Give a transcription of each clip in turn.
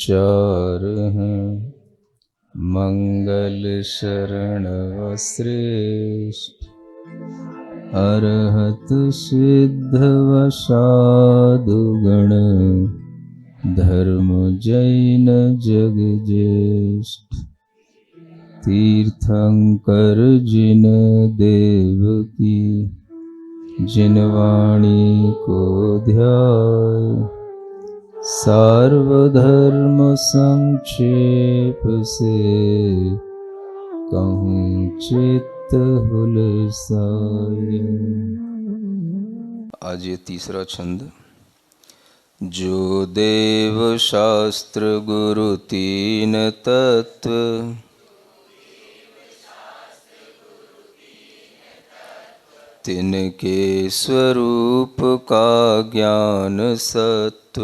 विचार हैं। मंगल शरण श्रेष्ठ अरहत सिद्ध वसादुगण धर्म जैन जग ज्येष्ठ। तीर्थंकर जिन देव की जिन वाणी को ध्याय सार्वधर्म संक्षेप से कहूँ चित्त हुलसाए। आज ये तीसरा छंद। जो देव शास्त्र गुरु तीन तत्व तिनके स्वरूप का ज्ञान सत्व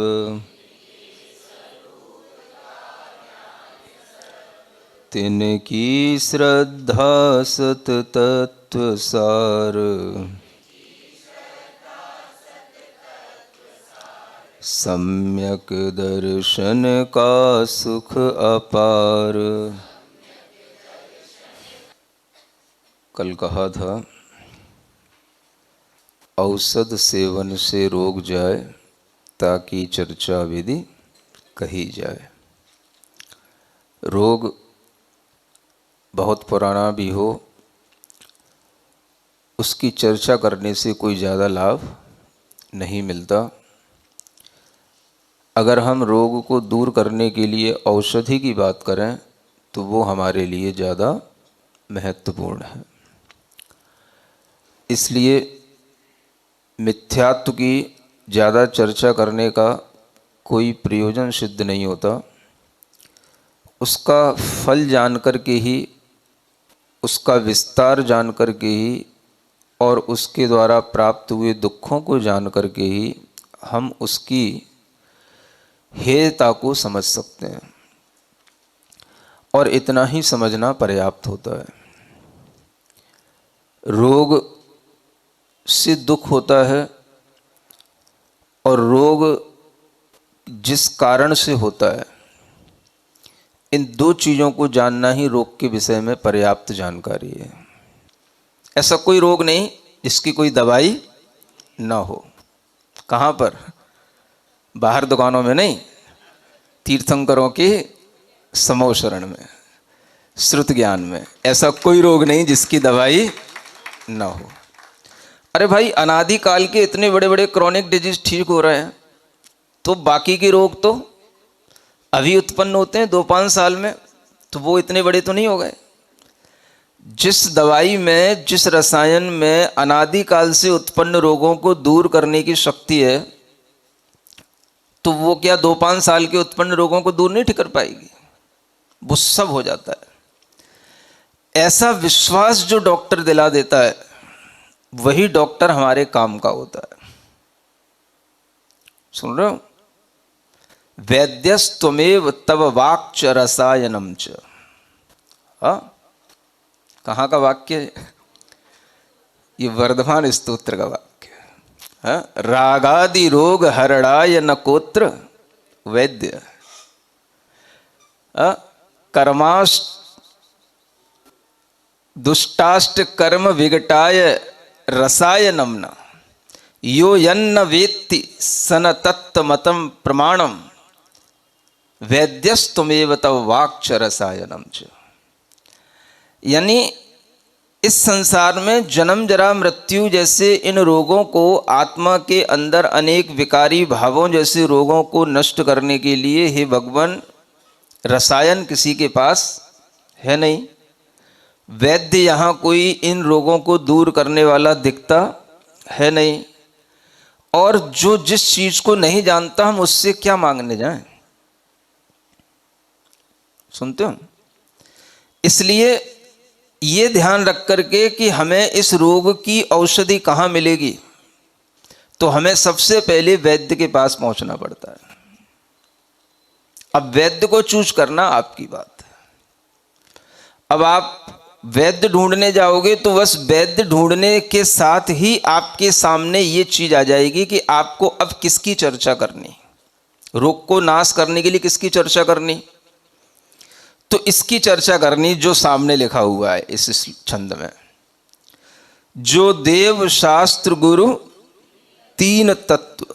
तिनकी श्रद्धा सत तत्व सार सम्यक दर्शन का सुख अपार। कल कहा था औषध सेवन से रोग जाए ताकि चर्चा विधि कही जाए। रोग बहुत पुराना भी हो उसकी चर्चा करने से कोई ज़्यादा लाभ नहीं मिलता। अगर हम रोग को दूर करने के लिए औषधि की बात करें तो वो हमारे लिए ज़्यादा महत्वपूर्ण है। इसलिए मिथ्यात्व की ज़्यादा चर्चा करने का कोई प्रयोजन सिद्ध नहीं होता। उसका फल जान कर के ही, उसका विस्तार जान कर के ही और उसके द्वारा प्राप्त हुए दुखों को जान कर के ही हम उसकी हेयता को समझ सकते हैं, और इतना ही समझना पर्याप्त होता है। रोग से दुख होता है और रोग जिस कारण से होता है, इन दो चीज़ों को जानना ही रोग के विषय में पर्याप्त जानकारी है। ऐसा कोई रोग नहीं जिसकी कोई दवाई ना हो। कहाँ पर? बाहर दुकानों में नहीं, तीर्थंकरों के समो शरण में, श्रुत ज्ञान में। ऐसा कोई रोग नहीं जिसकी दवाई ना हो। अरे भाई, अनादि काल के इतने बड़े बड़े क्रॉनिक डिजीज ठीक हो रहे हैं, तो बाकी के रोग तो अभी उत्पन्न होते हैं 2-5 साल में, तो वो इतने बड़े तो नहीं हो गए। जिस दवाई में, जिस रसायन में अनादि काल से उत्पन्न रोगों को दूर करने की शक्ति है, तो वो क्या 2-5 साल के उत्पन्न रोगों को दूर नहीं कर पाएगी? वो सब हो जाता है। ऐसा विश्वास जो डॉक्टर दिला देता है, वही डॉक्टर हमारे काम का होता है। सुन रहे हो? वैद्यस्त्वमेव तव वाक्च रसायनम च। कहाँ का वाक्य है? ये वर्धमान स्तोत्र का वाक्य। रागादि रोग हरणाय न कोत्र वैद्य। दुष्टाष्ट कर्म विघटाय रसायनम न यो यन्न वेत्ति सन तत्तमतं प्रमाणम वैद्यस्त्वमेव तव वाक्च रसायनम च। यानी इस संसार में जन्म जरा मृत्यु जैसे इन रोगों को, आत्मा के अंदर अनेक विकारी भावों जैसे रोगों को नष्ट करने के लिए, हे भगवान, रसायन किसी के पास है नहीं। वैद्य यहाँ कोई इन रोगों को दूर करने वाला दिखता है नहीं। और जो जिस चीज को नहीं जानता, हम उससे क्या मांगने जाएं? सुनते हो? इसलिए ये ध्यान रख करके कि हमें इस रोग की औषधि कहाँ मिलेगी, तो हमें सबसे पहले वैद्य के पास पहुंचना पड़ता है। अब वैद्य को चूज करना आपकी बात है। अब आप वैद्य ढूंढने जाओगे तो बस वैद्य ढूंढने के साथ ही आपके सामने ये चीज आ जाएगी कि आपको अब किसकी चर्चा करनी, रोग को नाश करने के लिए किसकी चर्चा करनी? तो इसकी चर्चा करनी जो सामने लिखा हुआ है इस छंद में, जो देव शास्त्र गुरु तीन तत्व,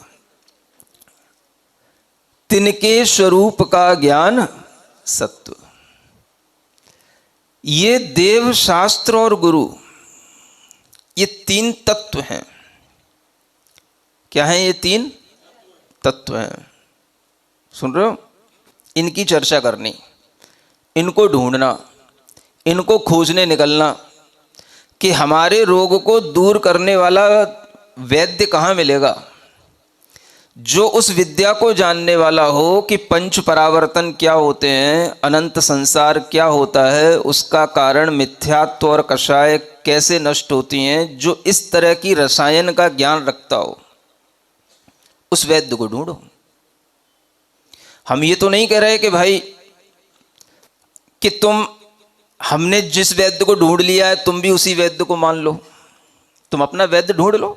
तिनके स्वरूप का ज्ञान सत्व। ये देव शास्त्र और गुरु, ये तीन तत्व हैं। क्या हैं ये तीन तत्व हैं? सुन रहे हो? इनकी चर्चा करनी, इनको ढूंढना, इनको खोजने निकलना कि हमारे रोग को दूर करने वाला वैद्य कहाँ मिलेगा, जो उस विद्या को जानने वाला हो कि पंच परावर्तन क्या होते हैं, अनंत संसार क्या होता है, उसका कारण मिथ्यात्व और कषाय कैसे नष्ट होती हैं, जो इस तरह की रसायन का ज्ञान रखता हो, उस वैद्य को ढूंढो। हम ये तो नहीं कह रहे कि भाई कि तुम, हमने जिस वैद्य को ढूंढ लिया है तुम भी उसी वैद्य को मान लो, तुम अपना वैद्य ढूंढ लो।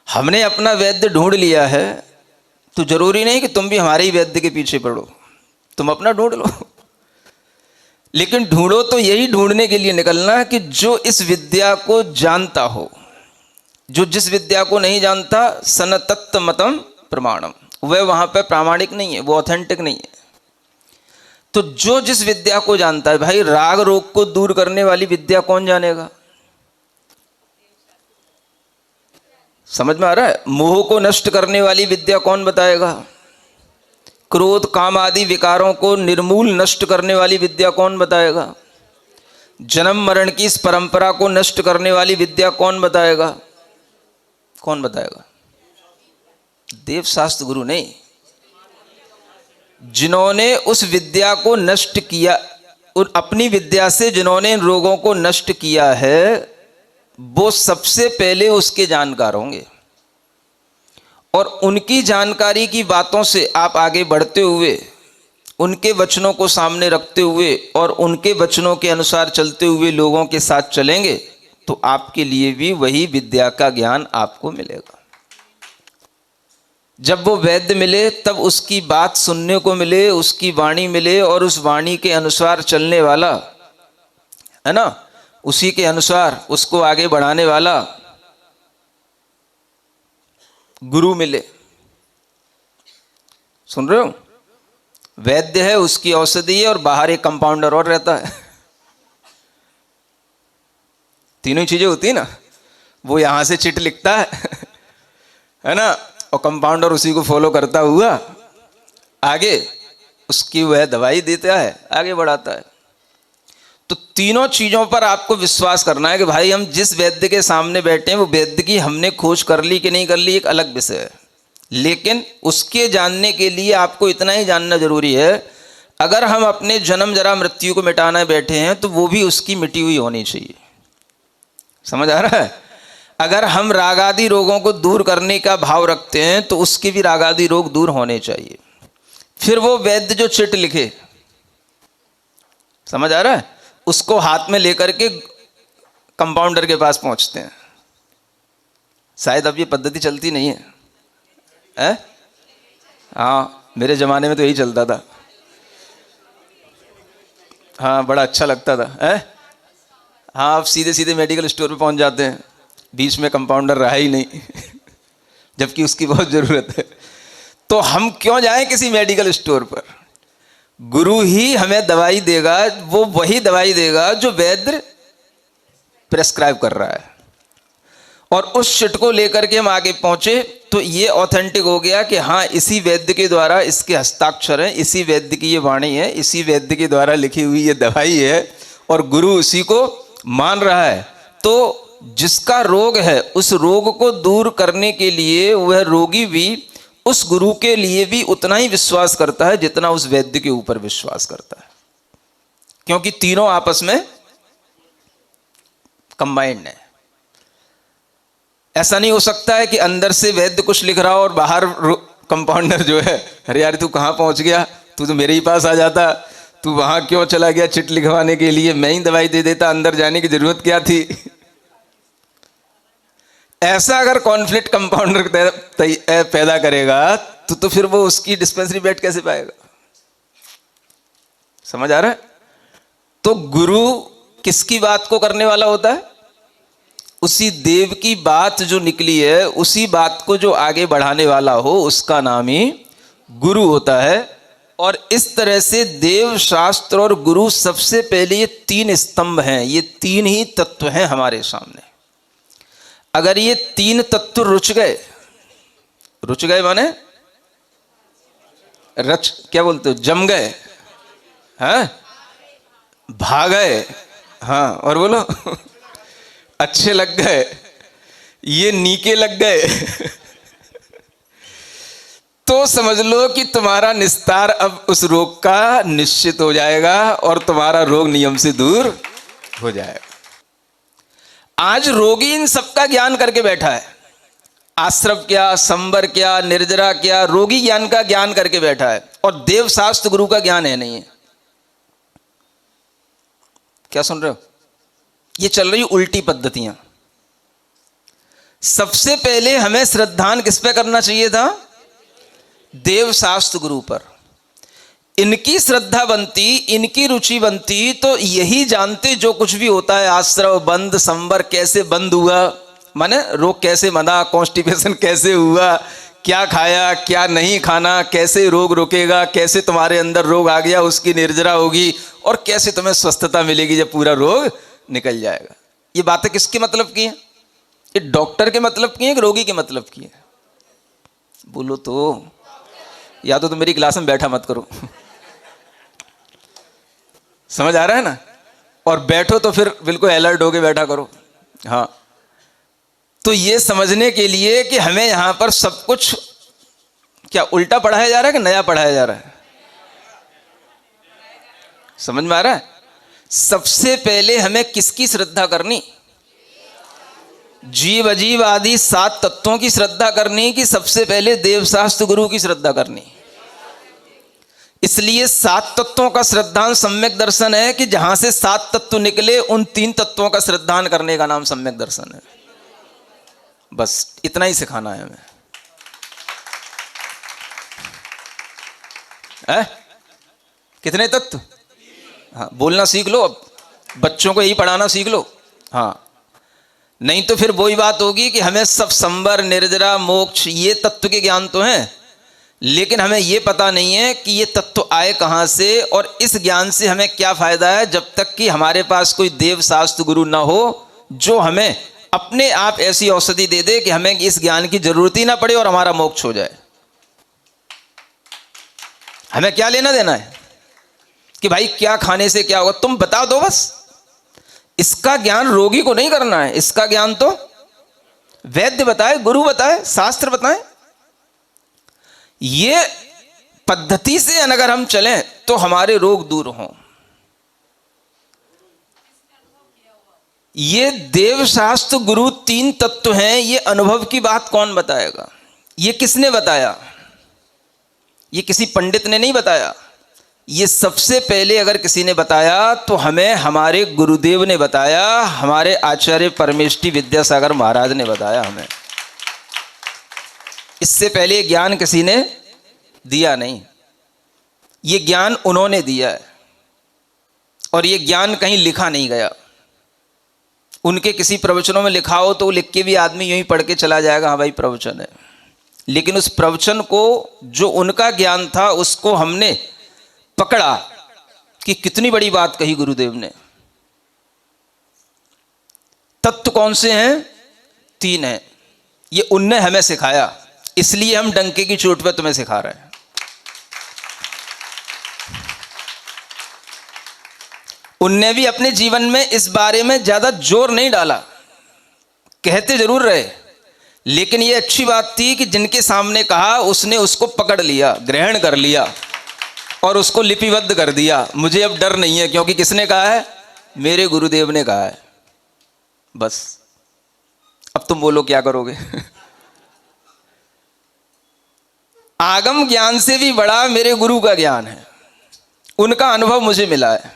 हमने अपना वैद्य ढूंढ लिया है तो जरूरी नहीं कि तुम भी हमारे ही वैद्य के पीछे पड़ो, तुम अपना ढूंढ लो। लेकिन ढूंढो तो यही ढूंढने के लिए निकलना कि जो इस विद्या को जानता हो, जो जिस विद्या को नहीं जानता, सनतत्त मतम प्रमाणम, वह वहां पर प्रामाणिक नहीं है, वो ऑथेंटिक नहीं है। तो जो जिस विद्या को जानता है, भाई राग रोग को दूर करने वाली विद्या कौन जानेगा? समझ में आ रहा है? मोह को नष्ट करने वाली विद्या कौन बताएगा? क्रोध काम आदि विकारों को निर्मूल नष्ट करने वाली विद्या कौन बताएगा? जन्म मरण की इस परंपरा को नष्ट करने वाली विद्या कौन बताएगा? कौन बताएगा? देव शास्त्र गुरु नहीं। जिन्होंने उस विद्या को नष्ट किया, और अपनी विद्या से जिन्होंने इन रोगों को नष्ट किया है, वो सबसे पहले उसके जानकार होंगे। और उनकी जानकारी की बातों से आप आगे बढ़ते हुए, उनके वचनों को सामने रखते हुए और उनके वचनों के अनुसार चलते हुए लोगों के साथ चलेंगे तो आपके लिए भी वही विद्या का ज्ञान आपको मिलेगा। जब वो वैद्य मिले तब उसकी बात सुनने को मिले, उसकी वाणी मिले, और उस वाणी के अनुसार चलने वाला, है ना, उसी के अनुसार उसको आगे बढ़ाने वाला गुरु मिले। सुन रहे हो? वैद्य है, उसकी औषधि है, और बाहर एक कंपाउंडर और रहता है। तीनों ही चीजें होती है ना। वो यहां से चिट लिखता है ना, और कंपाउंडर उसी को फॉलो करता हुआ आगे उसकी वह दवाई देता है, आगे बढ़ाता है। तो तीनों चीजों पर आपको विश्वास करना है कि भाई हम जिस वैद्य के सामने बैठे हैं वो वैद्य की हमने खोज कर ली कि नहीं कर ली, एक अलग विषय है। लेकिन उसके जानने के लिए आपको इतना ही जानना जरूरी है, अगर हम अपने जन्म जरा मृत्यु को मिटाना बैठे हैं तो वो भी उसकी मिटी हुई होनी चाहिए। समझ आ रहा है? अगर हम रागादि रोगों को दूर करने का भाव रखते हैं तो उसके भी रागादि रोग दूर होने चाहिए। फिर वो वैद्य जो चिट लिखे, समझ आ रहा है, उसको हाथ में लेकर के कंपाउंडर के पास पहुंचते हैं। शायद अब ये पद्धति चलती नहीं है, हाँ, मेरे जमाने में तो यही चलता था। हाँ, बड़ा अच्छा लगता था, है? हाँ, अब सीधे सीधे मेडिकल स्टोर पे पहुंच जाते हैं, बीच में कंपाउंडर रहा ही नहीं। जबकि उसकी बहुत जरूरत है। तो हम क्यों जाएं किसी मेडिकल स्टोर पर? गुरु ही हमें दवाई देगा, वो वही दवाई देगा जो वैद्य प्रेस्क्राइब कर रहा है। और उस शिट को लेकर के हम आगे पहुंचे तो ये ऑथेंटिक हो गया कि हाँ, इसी वैद्य के द्वारा इसके हस्ताक्षर हैं, इसी वैद्य की ये वाणी है, इसी वैद्य के द्वारा लिखी हुई ये दवाई है, और गुरु उसी को मान रहा है। तो जिसका रोग है उस रोग को दूर करने के लिए वह रोगी भी उस गुरु के लिए भी उतना ही विश्वास करता है जितना उस वैद्य के ऊपर विश्वास करता है, क्योंकि तीनों आपस में कंबाइंड है। ऐसा नहीं हो सकता है कि अंदर से वैद्य कुछ लिख रहा हो और बाहर कंपाउंडर जो है, अरे यार तू कहां पहुंच गया, तू तो मेरे ही पास आ जाता, तू वहां क्यों चला गया चिट लिखवाने के लिए, मैं ही दवाई दे देता, अंदर जाने की जरूरत क्या थी। ऐसा अगर कॉन्फ्लिक्ट कंपाउंडर पैदा करेगा तो फिर वो उसकी डिस्पेंसरी बेड कैसे पाएगा? समझ आ रहा है? तो गुरु किसकी बात को करने वाला होता है? उसी देव की बात जो निकली है, उसी बात को जो आगे बढ़ाने वाला हो, उसका नाम ही गुरु होता है। और इस तरह से देव, शास्त्र और गुरु सबसे पहले ये तीन स्तंभ हैं, ये तीन ही तत्व हैं हमारे सामने। अगर ये तीन तत्व रुच गए माने क्या बोलते हो, जम गए, हैं, भाग गए, हाँ, और बोलो अच्छे लग गए, ये नीके लग गए तो समझ लो कि तुम्हारा निस्तार अब उस रोग का निश्चित हो जाएगा और तुम्हारा रोग नियम से दूर हो जाएगा। आज रोगी इन सबका ज्ञान करके बैठा है, आश्रव क्या, संवर क्या, निर्जरा क्या, रोगी ज्ञान का ज्ञान करके बैठा है, और देव शास्त्र गुरु का ज्ञान है नहीं है। क्या सुन रहे हो? ये चल रही उल्टी पद्धतियां। सबसे पहले हमें श्रद्धान किस पे करना चाहिए था? देव शास्त्र गुरु पर। इनकी श्रद्धा बनती, इनकी रुचि बनती, तो यही जानते जो कुछ भी होता है, आश्रव बंद, संवर कैसे बंद हुआ, माने रोग कैसे बंधा, कॉन्स्टिपेशन कैसे हुआ, क्या खाया क्या नहीं खाना, कैसे रोग रुकेगा, कैसे तुम्हारे अंदर रोग आ गया उसकी निर्जरा होगी, और कैसे तुम्हें स्वस्थता मिलेगी जब पूरा रोग निकल जाएगा। ये बातें किसके मतलब की हैं? ये डॉक्टर के मतलब की हैं कि रोगी के मतलब की हैं? बोलो तो, या तो तुम मेरी क्लास में बैठा मत करो समझ आ रहा है ना? और बैठो तो फिर बिल्कुल अलर्ट होके बैठा करो। हाँ, तो ये समझने के लिए कि हमें यहां पर सब कुछ क्या उल्टा पढ़ाया जा रहा है कि नया पढ़ाया जा रहा है? समझ में आ रहा है? सबसे पहले हमें किसकी श्रद्धा करनी? जीव अजीव आदि 7 तत्वों की श्रद्धा करनी कि सबसे पहले देवशास्त्र गुरु की श्रद्धा करनी? इसलिए 7 तत्वों का श्रद्धान सम्यक दर्शन है कि जहां से 7 तत्व निकले उन 3 तत्वों का श्रद्धान करने का नाम सम्यक दर्शन है। बस इतना ही सिखाना है हमें। कितने तत्व? हाँ, बोलना सीख लो, अब बच्चों को यही पढ़ाना सीख लो। हाँ, नहीं तो फिर वही बात होगी कि हमें सब संवर, निर्जरा, मोक्ष ये तत्व के ज्ञान तो हैं, लेकिन हमें ये पता नहीं है कि ये तत्व आए कहाँ से और इस ज्ञान से हमें क्या फायदा है, जब तक कि हमारे पास कोई देव शास्त्र गुरु ना हो जो हमें अपने आप ऐसी औषधि दे दे कि हमें इस ज्ञान की जरूरत ही ना पड़े और हमारा मोक्ष हो जाए। हमें क्या लेना देना है कि भाई क्या खाने से क्या होगा, तुम बता दो बस। इसका ज्ञान रोगी को नहीं करना है, इसका ज्ञान तो वैद्य बताए, गुरु बताए, शास्त्र बताए। ये पद्धति से अगर हम चलें तो हमारे रोग दूर हों। ये देव शास्त्र गुरु 3 तत्व हैं, ये अनुभव की बात कौन बताएगा? ये किसने बताया? ये किसी पंडित ने नहीं बताया। ये सबसे पहले अगर किसी ने बताया तो हमें हमारे गुरुदेव ने बताया, हमारे आचार्य परमेष्टि विद्यासागर महाराज ने बताया हमें। इससे पहले ज्ञान किसी ने दिया नहीं, ये ज्ञान उन्होंने दिया है और ये ज्ञान कहीं लिखा नहीं गया। उनके किसी प्रवचनों में लिखा हो तो लिख के भी आदमी यूं ही पढ़ के चला जाएगा, हाँ भाई प्रवचन है, लेकिन उस प्रवचन को जो उनका ज्ञान था उसको हमने पकड़ा कि कितनी बड़ी बात कही गुरुदेव ने। तत्व कौन से हैं? 3 हैं। ये उनने हमें सिखाया, इसलिए हम डंके की चोट पर तुम्हें सिखा रहे हैं। उनने भी अपने जीवन में इस बारे में ज्यादा जोर नहीं डाला, कहते जरूर रहे, लेकिन ये अच्छी बात थी कि जिनके सामने कहा उसने उसको पकड़ लिया, ग्रहण कर लिया और उसको लिपिबद्ध कर दिया। मुझे अब डर नहीं है, क्योंकि किसने कहा है? मेरे गुरुदेव ने कहा है। बस अब तुम बोलो क्या करोगे? आगम ज्ञान से भी बड़ा मेरे गुरु का ज्ञान है, उनका अनुभव मुझे मिला है।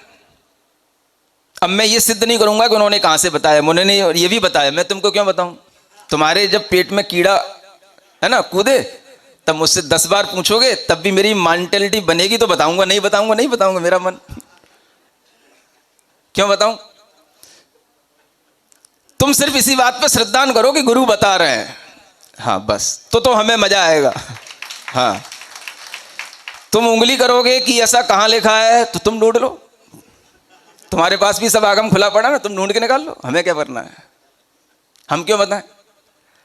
अब मैं ये सिद्ध नहीं करूंगा कि उन्होंने कहां से बताया, उन्होंने ये भी बताया, मैं तुमको क्यों बताऊं? तुम्हारे जब पेट में कीड़ा है ना कूदे तब मुझसे 10 बार पूछोगे तब भी मेरी मेंटेलिटी बनेगी तो बताऊंगा, नहीं बताऊंगा नहीं बताऊंगा, मेरा मन। क्यों बताऊं? तुम सिर्फ इसी बात पर श्रद्धान करो कि गुरु बता रहे हैं, हाँ बस, तो हमें मजा आएगा। हाँ, तुम उंगली करोगे कि ऐसा कहां लिखा है तो तुम ढूंढ लो, तुम्हारे पास भी सब आगम खुला पड़ा ना, तुम ढूंढ के निकाल लो, हमें क्या करना है? हम क्यों बताएं?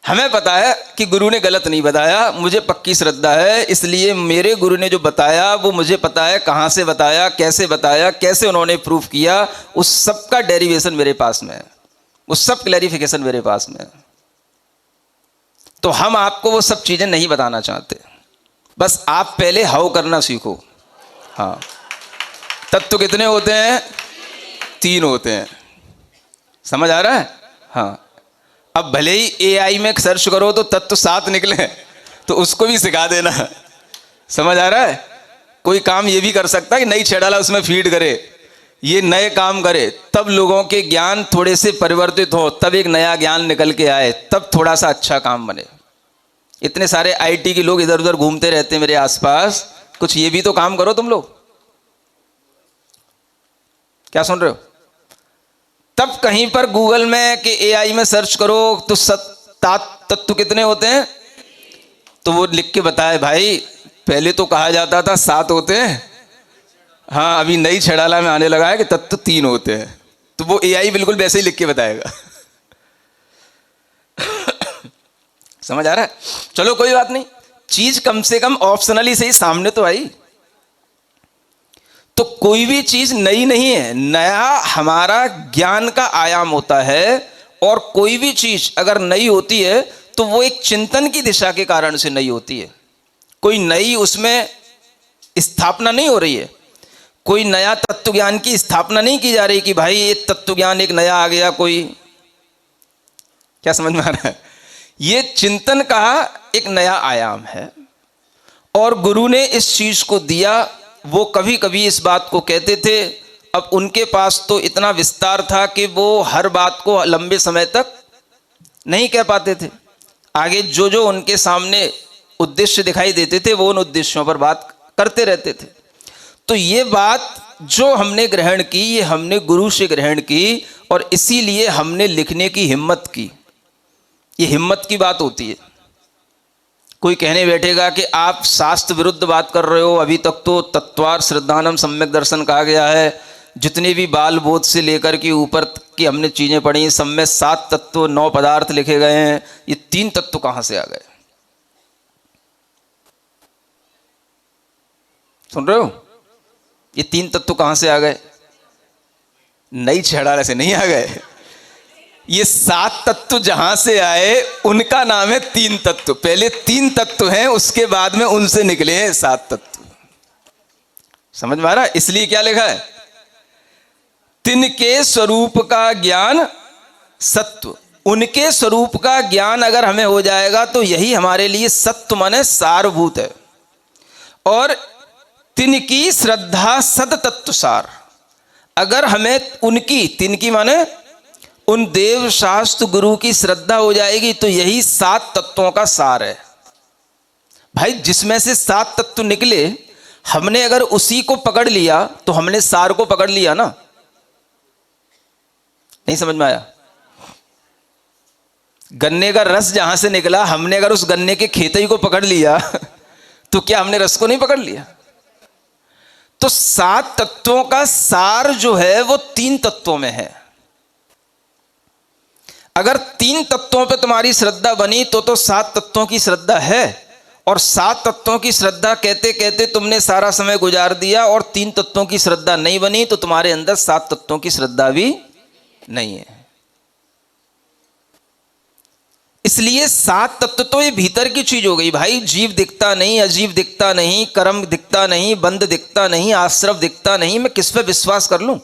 हमें पता है कि गुरु ने गलत नहीं बताया, मुझे पक्की श्रद्धा है, इसलिए मेरे गुरु ने जो बताया वो मुझे पता है कहां से बताया, कैसे उन्होंने प्रूफ किया, उस सब का डेरिवेशन मेरे पास में है, उस सब क्लैरिफिकेशन मेरे पास में है। तो हम आपको वो सब चीजें नहीं बताना चाहते, बस आप पहले हाउ करना सीखो। हाँ, तत्व कितने होते हैं? 3 होते हैं, समझ आ रहा है? हाँ, अब भले ही AI में सर्च करो तो तत्व 7 निकले, तो उसको भी सिखा देना, समझ आ रहा है? कोई काम ये भी कर सकता है कि नई छेड़ाला उसमें फीड करे, ये नए काम करे, तब लोगों के ज्ञान थोड़े से परिवर्तित हो, तब एक नया ज्ञान निकल के आए, तब थोड़ा सा अच्छा काम बने। इतने सारे IT के लोग इधर उधर घूमते रहते हैं मेरे आसपास, कुछ ये भी तो काम करो तुम लोग। क्या सुन रहे हो? तब कहीं पर गूगल में कि AI में सर्च करो तो 7 तत्व कितने होते हैं, तो वो लिख के बताए भाई पहले तो कहा जाता था 7 होते हैं, हाँ अभी नई छड़ाला में आने लगा है कि तत्व 3 होते हैं, तो वो AI बिल्कुल वैसे ही लिख के बताएगा। समझ आ रहा है? चलो कोई बात नहीं, चीज कम से कम ऑप्शनली से ही सामने तो आई। तो कोई भी चीज नई नहीं है, नया हमारा ज्ञान का आयाम होता है, और कोई भी चीज अगर नई होती है तो वो एक चिंतन की दिशा के कारण से नई होती है, कोई नई उसमें स्थापना नहीं हो रही है, कोई नया तत्व ज्ञान की स्थापना नहीं की जा रही कि भाई ये तत्व ज्ञान एक नया आ गया कोई। क्या समझ में आ रहा है? ये चिंतन का एक नया आयाम है, और गुरु ने इस चीज को दिया। वो कभी कभी इस बात को कहते थे, अब उनके पास तो इतना विस्तार था कि वो हर बात को लंबे समय तक नहीं कह पाते थे, आगे जो जो उनके सामने उद्देश्य दिखाई देते थे वो उन उद्देश्यों पर बात करते रहते थे। तो ये बात जो हमने ग्रहण की, ये हमने गुरु से ग्रहण की, और इसीलिए हमने लिखने की हिम्मत की। ये हिम्मत की बात होती है। कोई कहने बैठेगा कि आप शास्त्र विरुद्ध बात कर रहे हो, अभी तक तो तत्वार श्रद्धानम सम्यक दर्शन कहा गया है, जितने भी बाल बोध से लेकर के ऊपर की हमने चीजें पढ़ी, सब में 7 तत्व 9 पदार्थ लिखे गए हैं, ये 3 तत्व कहां से आ गए? सुन रहे हो? ये 3 तत्व कहां से आ गए? नई छेड़ाले से नहीं आ गए। ये 7 तत्व जहां से आए उनका नाम है 3 तत्व। पहले 3 तत्व हैं, उसके बाद में उनसे निकले हैं 7 तत्व। समझ में आ रहा है? इसलिए क्या लिखा है? तिनके स्वरूप का ज्ञान सत्व। उनके स्वरूप का ज्ञान अगर हमें हो जाएगा तो यही हमारे लिए सत्व माने सारभूत है। और तिनकी श्रद्धा सद तत्व सार। अगर हमें उनकी, तिनकी माने उन देव शास्त्र गुरु की श्रद्धा हो जाएगी तो यही 7 तत्वों का सार है। भाई जिसमें से 7 तत्व निकले, हमने अगर उसी को पकड़ लिया तो हमने सार को पकड़ लिया ना। नहीं समझ में आया? गन्ने का रस जहां से निकला, हमने अगर उस गन्ने के खेतई को पकड़ लिया तो क्या हमने रस को नहीं पकड़ लिया? तो 7 तत्वों का सार जो है वो 3 तत्वों में है। अगर 3 तत्वों पे तुम्हारी श्रद्धा बनी तो 7 तत्वों की श्रद्धा है। और 7 तत्वों की श्रद्धा कहते कहते तुमने सारा समय गुजार दिया और 3 तत्वों की श्रद्धा नहीं बनी तो तुम्हारे अंदर 7 तत्वों की श्रद्धा भी नहीं है। इसलिए 7 तत्व तो ये भीतर की चीज हो गई भाई। जीव दिखता नहीं, अजीव दिखता नहीं, कर्म दिखता नहीं, बंध दिखता नहीं, आश्रव दिखता नहीं, मैं किस पे विश्वास कर लूं?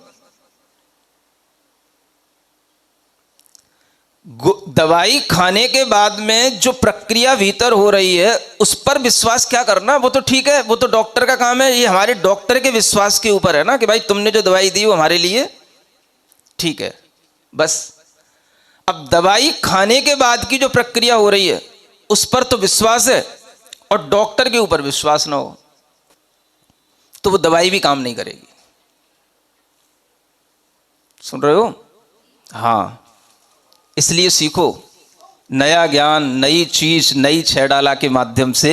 दवाई खाने के बाद में जो प्रक्रिया भीतर हो रही है उस पर विश्वास क्या करना, वो तो ठीक है, वो तो डॉक्टर का काम है। ये हमारे डॉक्टर के विश्वास के ऊपर है ना कि भाई तुमने जो दवाई दी वो हमारे लिए ठीक है, बस। अब दवाई खाने के बाद की जो प्रक्रिया हो रही है उस पर तो विश्वास है। और डॉक्टर के ऊपर विश्वास ना हो तो वो दवाई भी काम नहीं करेगी। सुन रहे हो? हाँ, इसलिए सीखो। नया ज्ञान, नई चीज, नई छेड़ाला के माध्यम से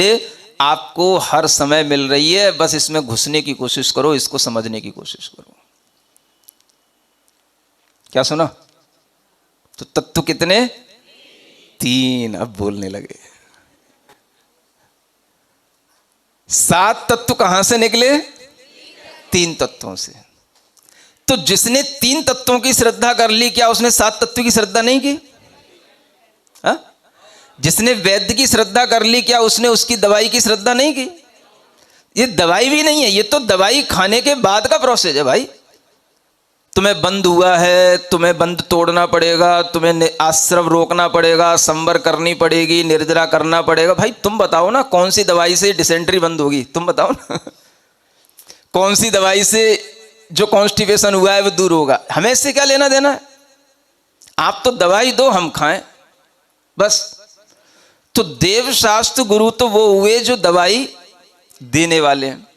आपको हर समय मिल रही है। बस इसमें घुसने की कोशिश करो, इसको समझने की कोशिश करो। क्या सुना? तो तत्व कितने? 3। अब बोलने लगे। 7 तत्व कहां से निकले? 3 तत्वों से। तो जिसने 3 तत्वों की श्रद्धा कर ली, क्या उसने 7 तत्व की श्रद्धा नहीं की? हा? जिसने वैद्य की श्रद्धा कर ली, क्या उसने उसकी दवाई की श्रद्धा नहीं की? ये दवाई भी नहीं है, ये तो दवाई खाने के बाद का प्रोसेस है भाई। तुम्हें बंद हुआ है, तुम्हें बंद तोड़ना पड़ेगा, तुम्हें आश्रव रोकना पड़ेगा, संवर करनी पड़ेगी, निर्जरा करना पड़ेगा। भाई तुम बताओ ना, कौन सी दवाई से डिसेंट्री बंद होगी? तुम बताओ ना। कौन सी दवाई से जो कॉन्स्टिपेशन हुआ है वो दूर होगा? हमें इससे क्या लेना देना है? आप तो दवाई दो, हम खाएं बस। तो देव शास्त्र गुरु तो वो हुए जो दवाई देने वाले हैं।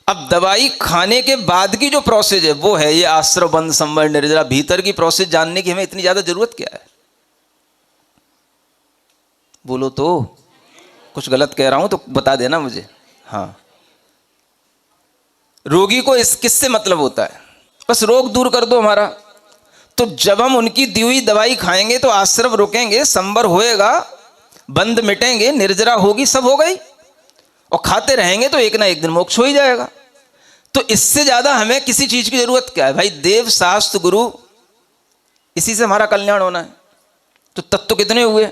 अब दवाई खाने के बाद की जो प्रोसेस है वो है ये आश्रव, बंद, संवर, निर्जरा। भीतर की प्रोसेस जानने की हमें इतनी ज्यादा जरूरत क्या है? बोलो तो। कुछ गलत कह रहा हूं तो बता देना मुझे। हाँ, रोगी को इस किससे मतलब होता है? बस रोग दूर कर दो हमारा। तो जब हम उनकी दी हुई दवाई खाएंगे तो आश्रव रुकेंगे, संवर होएगा, बंद मिटेंगे, निर्जरा होगी, सब हो गई। और खाते रहेंगे तो एक ना एक दिन मोक्ष हो ही जाएगा। तो इससे ज्यादा हमें किसी चीज की जरूरत क्या है भाई? देव शास्त्र गुरु, इसी से हमारा कल्याण होना है। तो तत्व कितने हुए?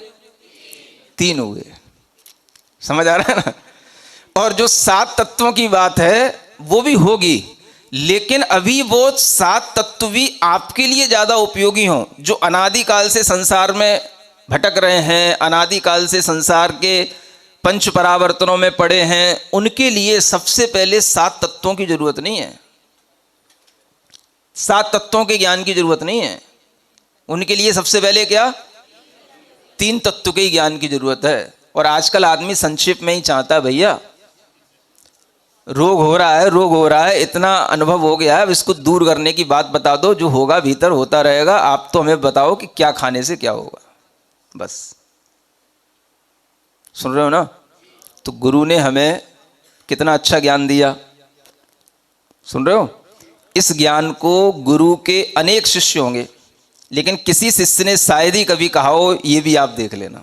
3 हुए। समझ आ रहा है ना? और जो 7 तत्वों की बात है वो भी होगी, लेकिन अभी वो 7 तत्व भी आपके लिए ज्यादा उपयोगी हों, जो अनादिकाल से संसार में भटक रहे हैं, अनादिकाल से संसार के पंच परावर्तनों में पड़े हैं। उनके लिए सबसे पहले 7 तत्वों की जरूरत नहीं है। 7 तत्वों के ज्ञान की जरूरत नहीं है। उनके लिए सबसे पहले क्या? 3 तत्व के ज्ञान की जरूरत है। और आजकल आदमी संक्षेप में ही चाहता है, भैया रोग हो रहा है, रोग हो रहा है, इतना अनुभव हो गया है, अब इसको दूर करने की बात बता दो। जो होगा भीतर होता रहेगा, आप तो हमें बताओ कि क्या खाने से क्या होगा, बस। सुन रहे हो ना? तो गुरु ने हमें कितना अच्छा ज्ञान दिया। सुन रहे हो? इस ज्ञान को गुरु के अनेक शिष्य होंगे, लेकिन किसी शिष्य ने शायद ही कभी कहा हो, ये भी आप देख लेना।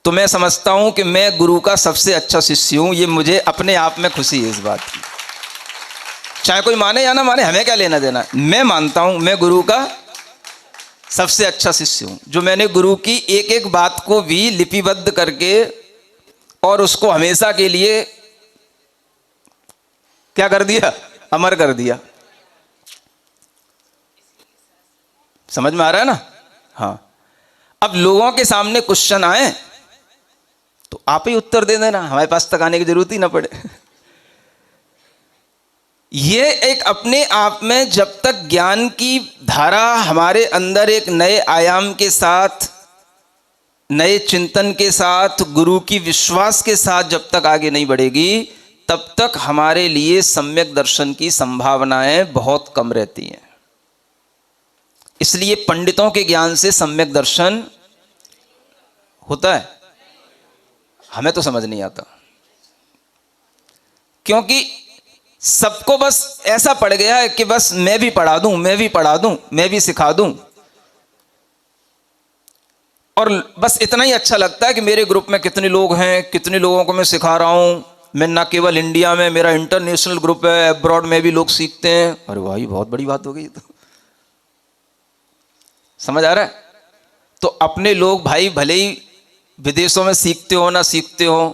तो मैं समझता हूं कि मैं गुरु का सबसे अच्छा शिष्य हूं। ये मुझे अपने आप में खुशी है इस बात की। चाहे कोई माने या ना माने, हमें क्या लेना देना। मैं मानता हूं मैं गुरु का सबसे अच्छा शिष्य हूं, जो मैंने गुरु की एक एक बात को भी लिपिबद्ध करके और उसको हमेशा के लिए क्या कर दिया? अमर कर दिया। समझ में आ रहा है ना? हाँ। अब लोगों के सामने क्वेश्चन आए तो आप ही उत्तर दे देना, हमारे पास तक आने की जरूरत ही ना पड़े। ये एक अपने आप में, जब तक ज्ञान की धारा हमारे अंदर एक नए आयाम के साथ, नए चिंतन के साथ, गुरु की विश्वास के साथ जब तक आगे नहीं बढ़ेगी, तब तक हमारे लिए सम्यक दर्शन की संभावनाएं बहुत कम रहती हैं। इसलिए पंडितों के ज्ञान से सम्यक दर्शन होता है, हमें तो समझ नहीं आता, क्योंकि सबको बस ऐसा पड़ गया है कि बस मैं भी पढ़ा दूं, मैं भी पढ़ा दूं, मैं भी सिखा दूं, और बस इतना ही अच्छा लगता है कि मेरे ग्रुप में कितने लोग हैं, कितने लोगों को मैं सिखा रहा हूं। मैं ना केवल इंडिया में, मेरा इंटरनेशनल ग्रुप है, अब्रॉड में भी लोग सीखते हैं। अरे भाई बहुत बड़ी बात हो गई। तो समझ आ रहा है? तो अपने लोग भाई भले ही विदेशों में सीखते हो ना सीखते हो,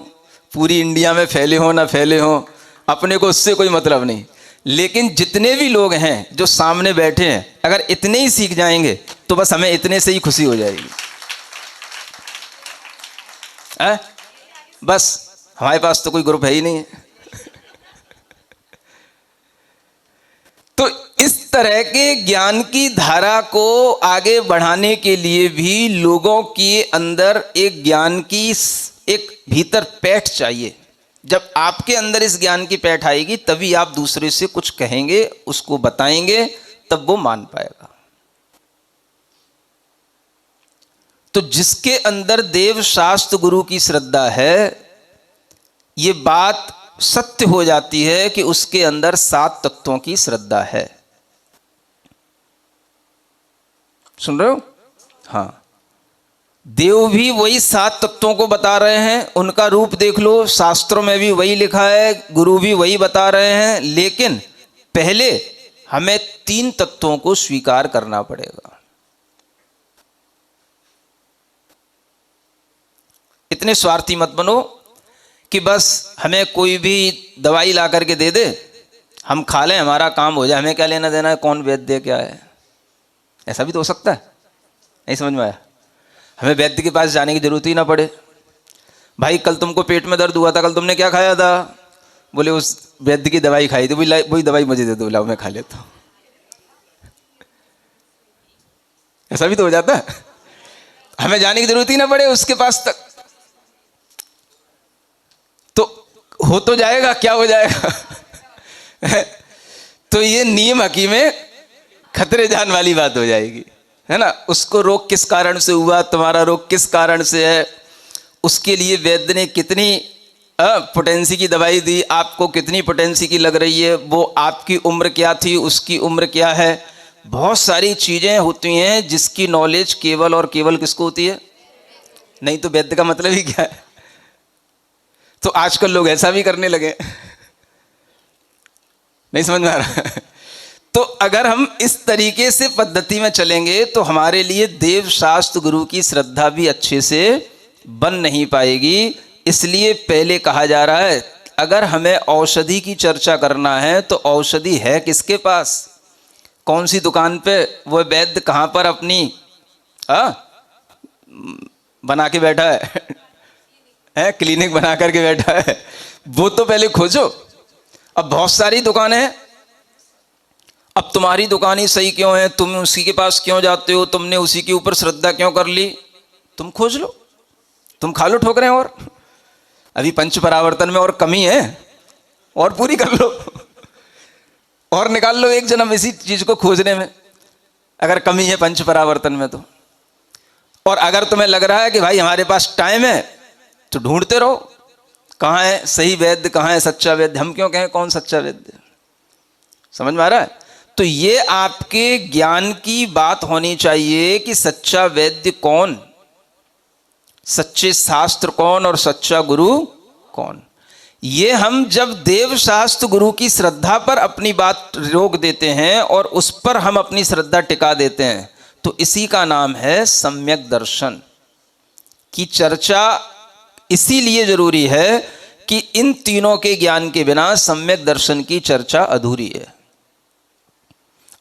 पूरी इंडिया में फैले हो ना फैले हो, अपने को उससे कोई मतलब नहीं। लेकिन जितने भी लोग हैं जो सामने बैठे हैं, अगर इतने ही सीख जाएंगे तो बस हमें इतने से ही खुशी हो जाएगी। बस हमारे पास तो कोई ग्रुप है ही नहीं है। तो इस तरह के ज्ञान की धारा को आगे बढ़ाने के लिए भी लोगों के अंदर एक ज्ञान की एक भीतर पैठ चाहिए। जब आपके अंदर इस ज्ञान की पैठ आएगी तभी आप दूसरे से कुछ कहेंगे, उसको बताएंगे, तब वो मान पाएगा। तो जिसके अंदर देव शास्त्र गुरु की श्रद्धा है, ये बात सत्य हो जाती है कि उसके अंदर 7 तत्वों की श्रद्धा है। सुन रहे हो? हाँ, देव भी वही 7 तत्वों को बता रहे हैं, उनका रूप देख लो, शास्त्रों में भी वही लिखा है, गुरु भी वही बता रहे हैं, लेकिन पहले हमें 3 तत्वों को स्वीकार करना पड़ेगा। इतने स्वार्थी मत बनो कि बस हमें कोई भी दवाई ला करके दे दे, हम खा लें, हमारा काम हो जाए, हमें क्या लेना देना है, कौन वैद्य क्या है। ऐसा भी तो हो सकता है, नहीं समझ में आया? हमें वैद्य के पास जाने की जरूरत ही ना पड़े। भाई कल तुमको पेट में दर्द हुआ था, कल तुमने क्या खाया था? बोले उस वैद्य की दवाई खाई थी। वही दवाई मुझे दे दो, लाओ मैं खा लेता हूँ। ऐसा भी तो हो जाता है, हमें जाने की जरूरत ही ना पड़े उसके पास तक, तो हो तो जाएगा, क्या हो जाएगा। तो ये नियम हकीम में खतरे जान वाली बात हो जाएगी, है ना। उसको रोग किस कारण से हुआ, तुम्हारा रोग किस कारण से है, उसके लिए वैद्य ने कितनी पोटेंसी की दवाई दी, आपको कितनी पोटेंसी की लग रही है, वो आपकी उम्र क्या थी, उसकी उम्र क्या है, बहुत सारी चीजें होती हैं जिसकी नॉलेज केवल और केवल किसको होती है? नहीं तो वैद्य का मतलब ही क्या है। तो आजकल लोग ऐसा भी करने लगे, नहीं समझ में आ रहा। तो अगर हम इस तरीके से पद्धति में चलेंगे तो हमारे लिए देव शास्त्र गुरु की श्रद्धा भी अच्छे से बन नहीं पाएगी। इसलिए पहले कहा जा रहा है, अगर हमें औषधि की चर्चा करना है तो औषधि है किसके पास, कौन सी दुकान पे, वो वैद्य कहाँ पर अपनी बना के बैठा है, क्लिनिक बना करके बैठा है, वो तो पहले खोजो। अब बहुत सारी दुकानें हैं, अब तुम्हारी दुकान ही सही क्यों है, तुम उसी के पास क्यों जाते हो, तुमने उसी के ऊपर श्रद्धा क्यों कर ली, तुम खोज लो, तुम खा लो ठोकरें। और अभी पंच परावर्तन में और कमी है, और पूरी कर लो, और निकाल लो एक जन्म इसी चीज को खोजने में, अगर कमी है पंच परावर्तन में तो। और अगर तुम्हें लग रहा है कि भाई हमारे पास टाइम है, तो ढूंढते रहो कहाँ है सही वैद्य, कहाँ है सच्चा वैद्य। हम क्यों कहें कौन सच्चा वैद्य, समझ में आ रहा है? तो ये आपके ज्ञान की बात होनी चाहिए कि सच्चा वैद्य कौन, सच्चे शास्त्र कौन और सच्चा गुरु कौन। ये हम जब देव शास्त्र गुरु की श्रद्धा पर अपनी बात रोक देते हैं और उस पर हम अपनी श्रद्धा टिका देते हैं, तो इसी का नाम है सम्यक दर्शन की चर्चा। इसीलिए जरूरी है कि इन तीनों के ज्ञान के बिना सम्यक दर्शन की चर्चा अधूरी है।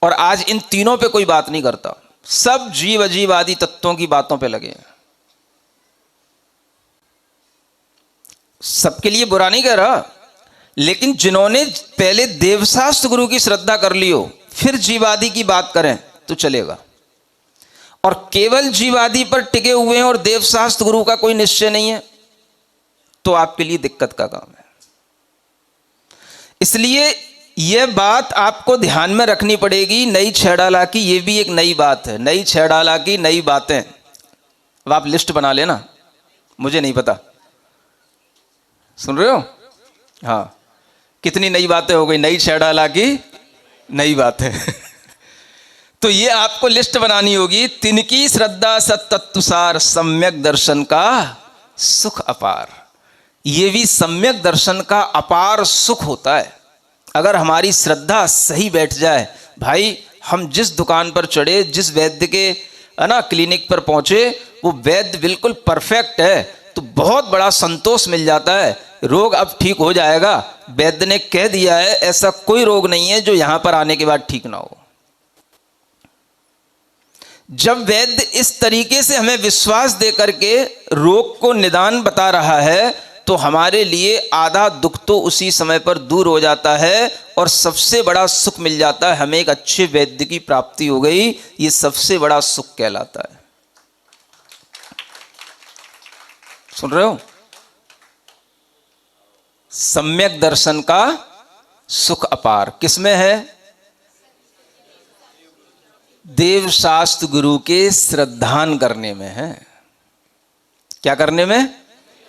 और आज इन तीनों पे कोई बात नहीं करता, सब जीव अजीव आदि तत्वों की बातों पे लगे हैं। सबके लिए बुरा नहीं कह रहा, लेकिन जिन्होंने पहले देवशास्त्र गुरु की श्रद्धा कर ली हो, फिर जीवादि की बात करें तो चलेगा। और केवल जीवादि पर टिके हुए हैं और देवशास्त्र गुरु का कोई निश्चय नहीं है, तो आपके लिए दिक्कत का काम है। इसलिए यह बात आपको ध्यान में रखनी पड़ेगी। नई छैड़ाला की यह भी एक नई बात है, नई छैड़ाला की नई बातें। अब आप लिस्ट बना लेना, मुझे नहीं पता, सुन रहे हो? हाँ, कितनी नई बातें हो गई, नई छैड़ाला की नई बातें। तो ये आपको लिस्ट बनानी होगी। तिनकी श्रद्धा सत्तत्वसार, सम्यक दर्शन का सुख अपार। ये भी सम्यक दर्शन का अपार सुख होता है अगर हमारी श्रद्धा सही बैठ जाए। भाई हम जिस दुकान पर चढ़े, जिस वैद्य के क्लिनिक पर पहुंचे, वो वैद्य बिल्कुल परफेक्ट है, तो बहुत बड़ा संतोष मिल जाता है। रोग अब ठीक हो जाएगा, वैद्य ने कह दिया है, ऐसा कोई रोग नहीं है जो यहां पर आने के बाद ठीक ना हो। जब वैद्य इस तरीके से हमें विश्वास दे करके रोग को निदान बता रहा है, तो हमारे लिए आधा दुख तो उसी समय पर दूर हो जाता है और सबसे बड़ा सुख मिल जाता है। हमें एक अच्छे वैद्य की प्राप्ति हो गई, ये सबसे बड़ा सुख कहलाता है। सुन रहे हो? सम्यक दर्शन का सुख अपार किसमें है? देव शास्त्र गुरु के श्रद्धान करने में है। क्या करने में?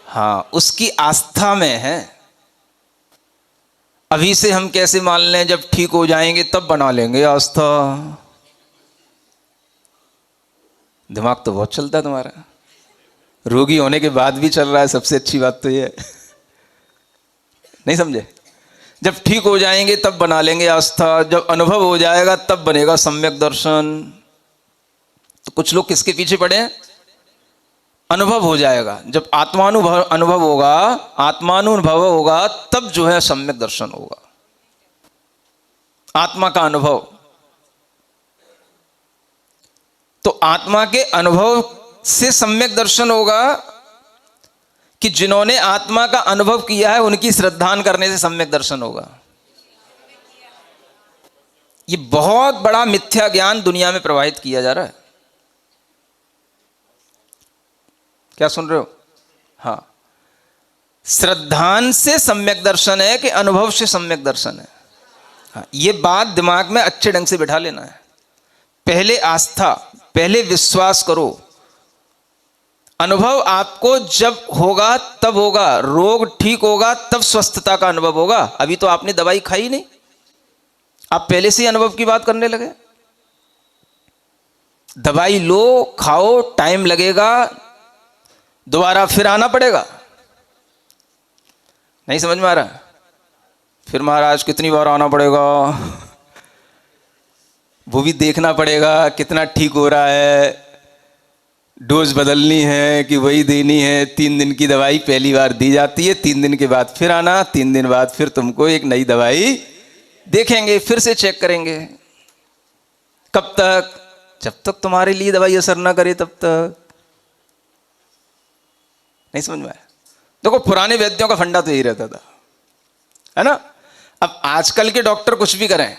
हाँ, उसकी आस्था में है। अभी से हम कैसे मान लें, जब ठीक हो जाएंगे तब बना लेंगे आस्था। दिमाग तो बहुत चलता है तुम्हारा, रोगी होने के बाद भी चल रहा है। सबसे अच्छी बात तो ये नहीं समझे? जब ठीक हो जाएंगे तब बना लेंगे आस्था, जब अनुभव हो जाएगा तब बनेगा सम्यक दर्शन। तो कुछ लोग किसके पीछे पड़े हैं? अनुभव हो जाएगा, जब अनुभव होगा तब जो है सम्यक दर्शन होगा। आत्मा का अनुभव, तो आत्मा के अनुभव से सम्यक दर्शन होगा कि जिन्होंने आत्मा का अनुभव किया है उनकी श्रद्धान करने से सम्यक दर्शन होगा। ये बहुत बड़ा मिथ्या ज्ञान दुनिया में प्रवाहित किया जा रहा है। क्या सुन रहे हो? हाँ, श्रद्धान से सम्यक दर्शन है कि अनुभव से सम्यक दर्शन है? हाँ, ये बात दिमाग में अच्छे ढंग से बिठा लेना है। पहले आस्था, पहले विश्वास करो। अनुभव आपको जब होगा तब होगा, रोग ठीक होगा तब स्वस्थता का अनुभव होगा। अभी तो आपने दवाई खाई नहीं, आप पहले से ही अनुभव की बात करने लगे। दवाई लो, खाओ, टाइम लगेगा, दोबारा फिर आना पड़ेगा। नहीं समझ में आ रहा? फिर महाराज कितनी बार आना पड़ेगा, वो भी देखना पड़ेगा कितना ठीक हो रहा है, डोज बदलनी है कि वही देनी है। 3 दिन की दवाई पहली बार दी जाती है, 3 दिन के बाद फिर आना, 3 दिन बाद फिर तुमको एक नई दवाई देखेंगे, फिर से चेक करेंगे। कब तक? जब तक तुम्हारे लिए दवाई असर ना करे तब तक। नहीं समझ में आया? देखो, पुराने वैद्यों का फंडा तो यही रहता था, है ना। अब आजकल के डॉक्टर कुछ भी करें,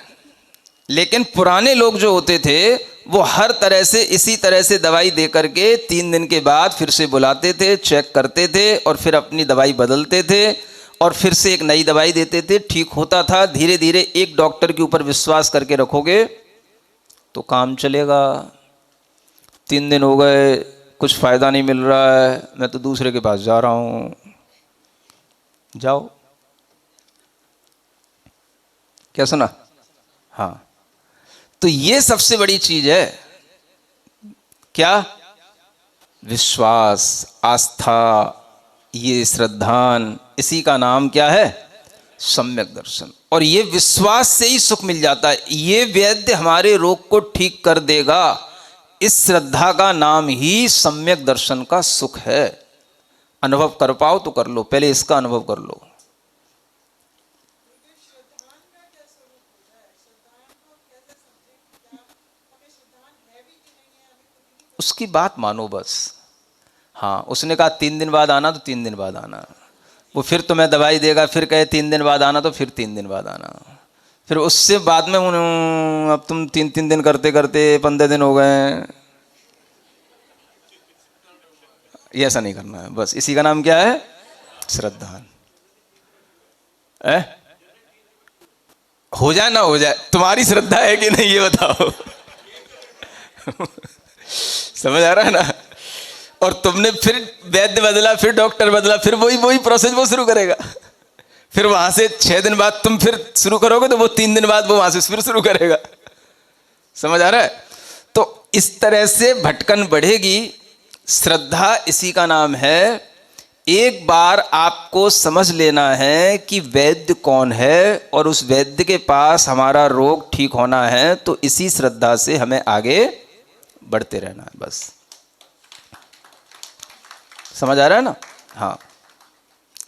लेकिन पुराने लोग जो होते थे वो हर तरह से इसी तरह से दवाई दे करके 3 दिन के बाद फिर से बुलाते थे, चेक करते थे और फिर अपनी दवाई बदलते थे और फिर से एक नई दवाई देते थे। ठीक होता था। धीरे धीरे एक डॉक्टर के ऊपर विश्वास करके रखोगे तो काम चलेगा। 3 दिन हो गए, कुछ फायदा नहीं मिल रहा है, मैं तो दूसरे के पास जा रहा हूं। जाओ। क्या सुना? हाँ, तो ये सबसे बड़ी चीज है। क्या? विश्वास, आस्था, ये श्रद्धान, इसी का नाम क्या है? सम्यक दर्शन। और ये विश्वास से ही सुख मिल जाता है। ये वैद्य हमारे रोग को ठीक कर देगा, इस श्रद्धा का नाम ही सम्यक दर्शन का सुख है। अनुभव कर पाओ तो कर लो, पहले इसका अनुभव कर लो। उसकी बात मानो बस। हाँ, उसने कहा 3 दिन बाद आना तो 3 दिन बाद आना। वो फिर तुम्हें दवाई देगा, फिर कहे 3 दिन बाद आना तो फिर 3 दिन बाद आना। फिर उससे बाद में अब तुम 3 दिन करते करते 15 दिन हो गए। ये ऐसा नहीं करना है। बस इसी का नाम क्या है? श्रद्धा। हो जाए ना हो जाए, तुम्हारी श्रद्धा है कि नहीं ये बताओ। समझ आ रहा है ना? और तुमने फिर वैद्य बदला, फिर डॉक्टर बदला, फिर वही प्रोसेस वो शुरू करेगा। फिर वहां से 6 दिन बाद तुम फिर शुरू करोगे तो वो 3 दिन बाद वो वहां से फिर शुरू करेगा। समझ आ रहा है? तो इस तरह से भटकन बढ़ेगी। श्रद्धा इसी का नाम है। एक बार आपको समझ लेना है कि वैद्य कौन है और उस वैद्य के पास हमारा रोग ठीक होना है, तो इसी श्रद्धा से हमें आगे बढ़ते रहना है। बस समझ आ रहा है ना? हाँ,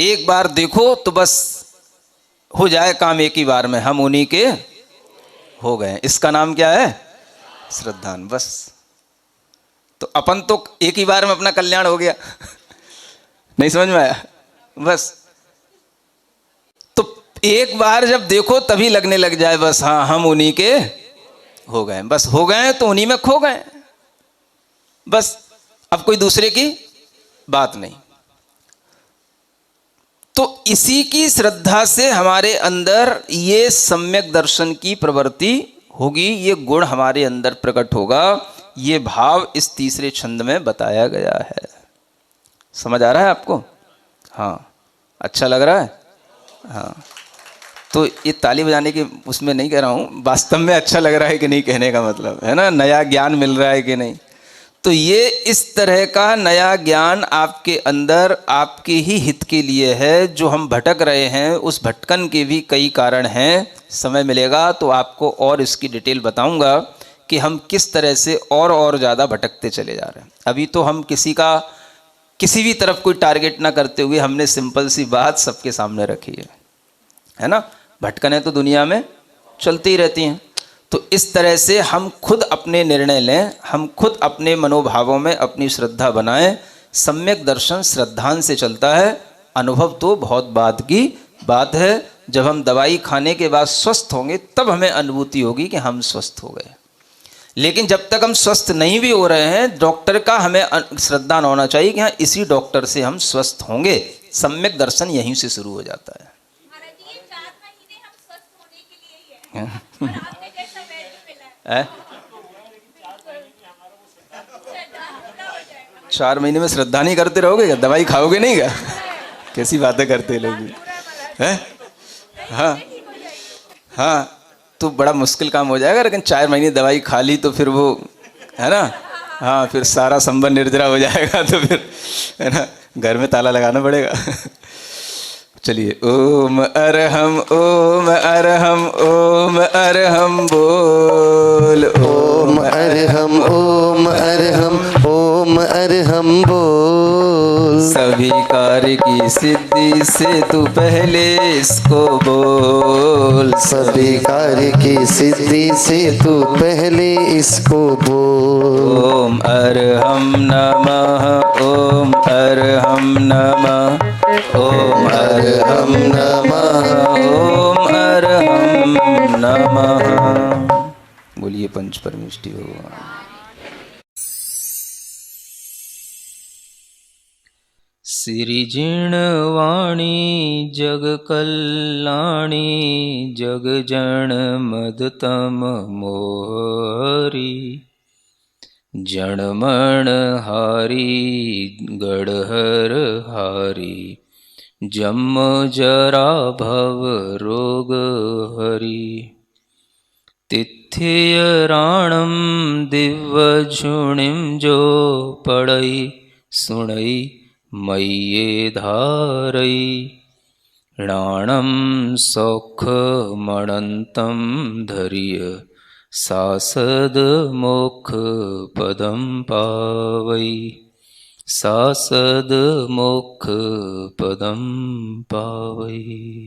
एक बार देखो तो बस हो जाए काम एक ही बार में, हम उन्हीं के हो गए। इसका नाम क्या है? श्रद्धान। बस तो अपन तो एक ही बार में अपना कल्याण हो गया। नहीं समझ में आया? बस तो एक बार जब देखो तभी लगने लग जाए बस हाँ हम उन्हीं के हो गए। बस हो गए तो उन्हीं में खो गए। बस अब कोई दूसरे की बात नहीं। तो इसी की श्रद्धा से हमारे अंदर ये सम्यक दर्शन की प्रवृत्ति होगी, ये गुण हमारे अंदर प्रकट होगा। ये भाव इस तीसरे छंद में बताया गया है। समझ आ रहा है आपको? हाँ, अच्छा लग रहा है? हाँ, तो ये ताली बजाने के उसमें नहीं कह रहा हूँ, वास्तव में अच्छा लग रहा है कि नहीं कहने का मतलब है ना, नया ज्ञान मिल रहा है कि नहीं। तो ये इस तरह का नया ज्ञान आपके अंदर आपके ही हित के लिए है। जो हम भटक रहे हैं उस भटकन के भी कई कारण हैं। समय मिलेगा तो आपको और इसकी डिटेल बताऊंगा कि हम किस तरह से और ज़्यादा भटकते चले जा रहे हैं। अभी तो हम किसी भी तरफ कोई टारगेट ना करते हुए हमने सिंपल सी बात सबके सामने रखी है ना। भटकने तो दुनिया में चलती ही रहती हैं। तो इस तरह से हम खुद अपने निर्णय लें, हम खुद अपने मनोभावों में अपनी श्रद्धा बनाएं। सम्यक दर्शन श्रद्धान से चलता है। अनुभव तो बहुत बाद की बात है। जब हम दवाई खाने के बाद स्वस्थ होंगे तब हमें अनुभूति होगी कि हम स्वस्थ हो गए। लेकिन जब तक हम स्वस्थ नहीं भी हो रहे हैं, डॉक्टर का हमें श्रद्धा न होना चाहिए कि हाँ इसी डॉक्टर से हम स्वस्थ होंगे। सम्यक दर्शन यहीं से शुरू हो जाता है। है? 4 महीने में श्रद्धा नहीं करते रहोगे क्या? दवाई खाओगे नहीं क्या? कैसी बातें करते लोग हैं? हाँ हाँ, तो बड़ा मुश्किल काम हो जाएगा। लेकिन 4 महीने दवाई खा ली तो फिर वो है ना, हाँ फिर सारा संबंध निर्जरा हो जाएगा। तो फिर है ना, घर में ताला लगाना पड़ेगा। चलिए, ओम अरहम ओम अरहम ओम अरहम बोल। ओम अरहम ओम अरहम ओम अरहम बोल। सभी कार्य की सिद्धि से तू पहले इसको बोल। सभी कार्य की सिद्धि से तू पहले इसको बोल। ओम अरहम नमः ओम अरहम नमः ओम अरहम नमः ओम अरहम नमः। बोलिए पंच परमेष्टि भगवान। सिरिजिण वाणी जग कल्याणी जग जन मदतम मोहरी। जणमण हारी गढ़हर हारी जम जरा भव रोग हरि। तिथ्य राणम दिव्य झुणिम जो पड़ई सुणई मय्ये धारई। राणम सौख मणंतम धर्य सासद मोक्ष पदम पावई। सासद मोक्ष पदम पावई।